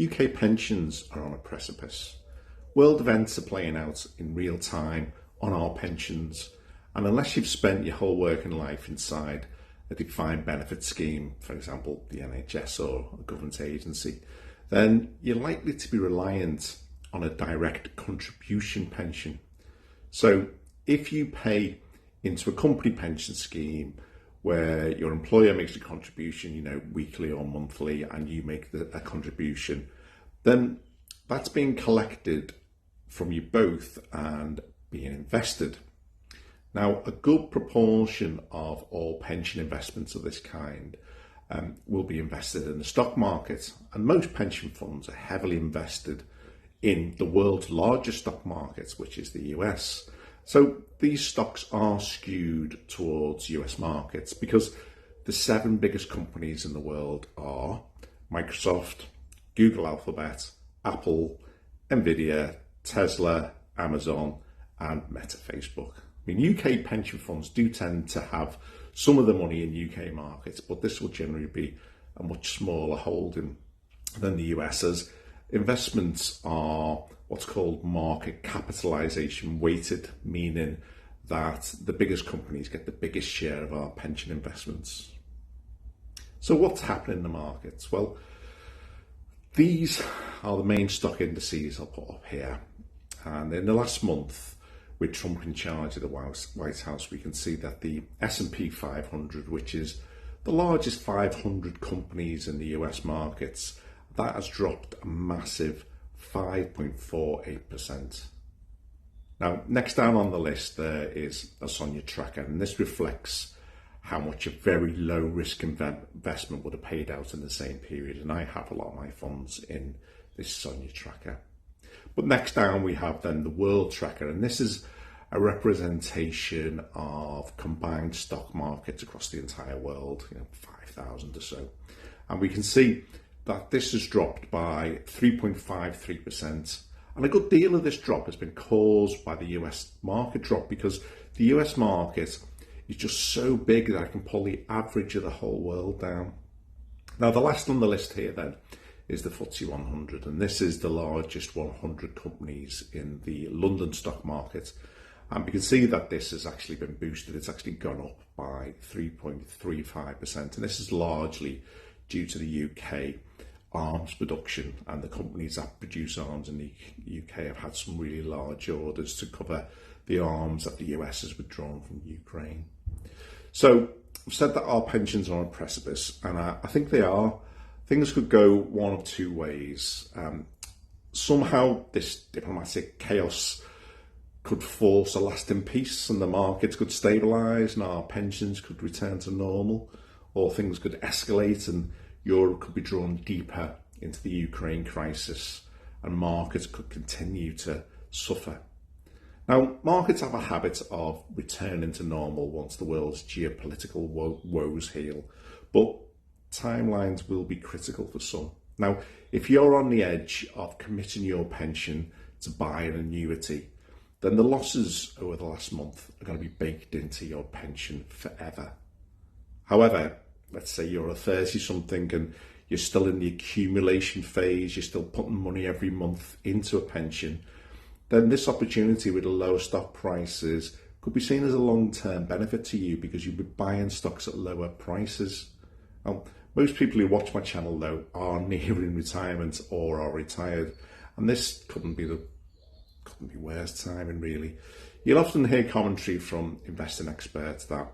UK pensions are on a precipice. World events are playing out in real time on our pensions, and unless you've spent your whole working life inside a defined benefit scheme, for example, the NHS or a government agency, then you're likely to be reliant on a direct contribution pension. So if you pay into a company pension scheme where your employer makes a contribution, weekly or monthly, and you make a contribution, then that's being collected from you both and being invested. Now, a good proportion of all pension investments of this kind will be invested in the stock market, and most pension funds are heavily invested in the world's largest stock market, which is the US. So these stocks are skewed towards US markets because the 7 biggest companies in the world are Microsoft, Google Alphabet, Apple, Nvidia, Tesla, Amazon, and Meta Facebook. I mean, UK pension funds do tend to have some of the money in UK markets, but this will generally be a much smaller holding than the US, as investments are what's called market capitalization weighted, meaning that the biggest companies get the biggest share of our pension investments. So what's happening in the markets? Well, these are the main stock indices I'll put up here. And in the last month, with Trump in charge of the White House, we can see that the S&P 500, which is the largest 500 companies in the US markets, that has dropped a massive 5.48%. Now, next down on the list there is a Sonia tracker, and this reflects how much a very low risk investment would have paid out in the same period. And I have a lot of my funds in this Sonia tracker. But next down we have then the World Tracker, and this is a representation of combined stock markets across the entire world, 5,000 or so. And we can see that this has dropped by 3.53%. And a good deal of this drop has been caused by the US market drop, because the US market is just so big that it can pull the average of the whole world down. Now, the last on the list here then is the FTSE 100, and this is the largest 100 companies in the London stock market. And we can see that this has actually been boosted. It's actually gone up by 3.35%. And this is largely due to the UK arms production, and the companies that produce arms in the UK have had some really large orders to cover the arms that the US has withdrawn from Ukraine. So I've said that our pensions are on a precipice, and I think they are. Things could go one of two ways. Somehow this diplomatic chaos could force a lasting peace, and the markets could stabilise and our pensions could return to normal, or things could escalate and Europe could be drawn deeper into the Ukraine crisis and markets could continue to suffer. Now, markets have a habit of returning to normal once the world's geopolitical woes heal, but timelines will be critical for some. Now, if you're on the edge of committing your pension to buy an annuity, then the losses over the last month are going to be baked into your pension forever. However, let's say you're a 30-something and you're still in the accumulation phase, you're still putting money every month into a pension, then this opportunity with the lower stock prices could be seen as a long-term benefit to you, because you'll be buying stocks at lower prices. Now, most people who watch my channel, though, are nearing retirement or are retired, and this couldn't be worse timing, really. You'll often hear commentary from investing experts that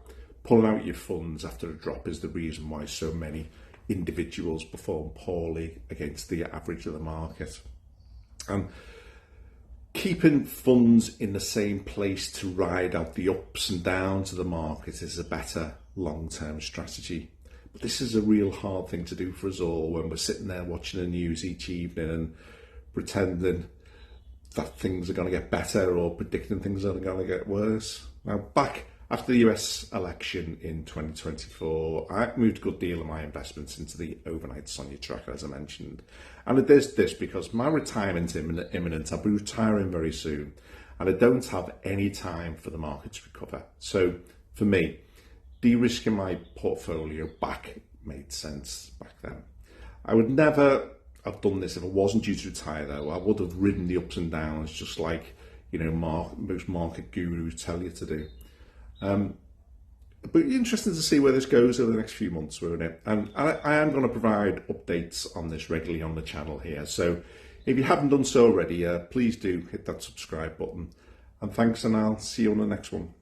pulling out your funds after a drop is the reason why so many individuals perform poorly against the average of the market. Keeping funds in the same place to ride out the ups and downs of the market is a better long-term strategy. But this is a real hard thing to do for us all when we're sitting there watching the news each evening and pretending that things are going to get better or predicting things are going to get worse. Now, back after the US election in 2024, I moved a good deal of my investments into the overnight Sonia tracker, as I mentioned. And it is this because my retirement is imminent. I'll be retiring very soon, and I don't have any time for the market to recover. So for me, de-risking my portfolio back made sense back then. I would never I've done this. If I wasn't due to retire, though, I would have ridden the ups and downs, just like most market gurus tell you to do. But interesting to see where this goes over the next few months, won't it? And I am going to provide updates on this regularly on the channel here. So if you haven't done so already, please do hit that subscribe button. And thanks, and I'll see you on the next one.